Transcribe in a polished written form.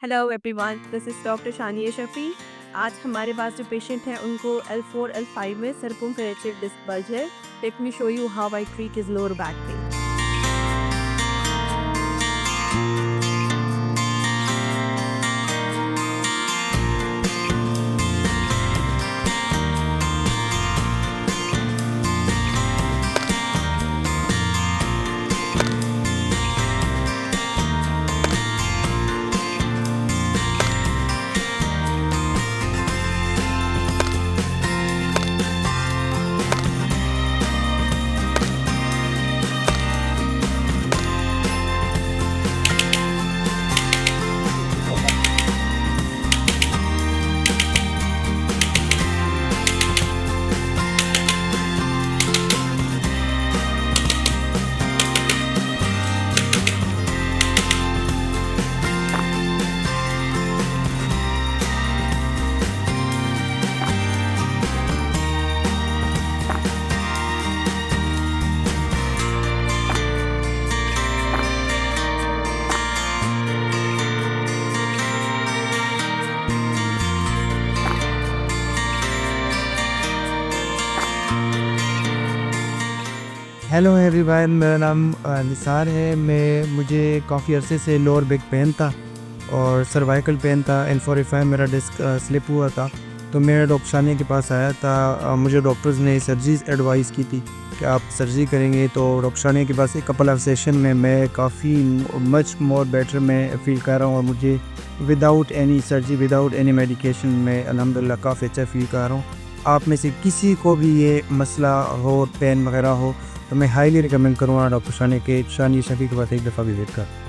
Hello everyone, this is doctor Shania Shafi. आज हमारे पास जो पेशेंट हैं उनको L4 L5 में सर्कमफ्लेक्सिव डिस्क बल्ज है। Let me show you how I treat his lower back pain. Hello everyone, मेरा नाम निसार है। मुझे काफ़ी अरसे से लोअर बैक पेन था और सर्वाइकल पेन था। L4-L5 मेरा डिस्क स्लिप हुआ था, तो मैं डॉक्टर शानिया के पास आया था। मुझे डॉक्टर्स ने सर्जरी एडवाइस की थी कि आप सर्जरी करेंगे। तो डॉक्टर शानिया के पास एक कपल ऑफ सेशन में मैं काफ़ी मच मोर बेटर मैं फील कर रहा हूँ और मुझे without any surgery, without any medication में अल्हम्दुलिल्लाह काफ़ी अच्छा फील कर रहा हूँ। आप में से किसी को भी ये मसला हो, पेन वगैरह हो, तो मैं हाईली रिकमेंड करूँगा डॉक्टर शानिया शफ़ी के पास एक दफ़ा विज़िट कर।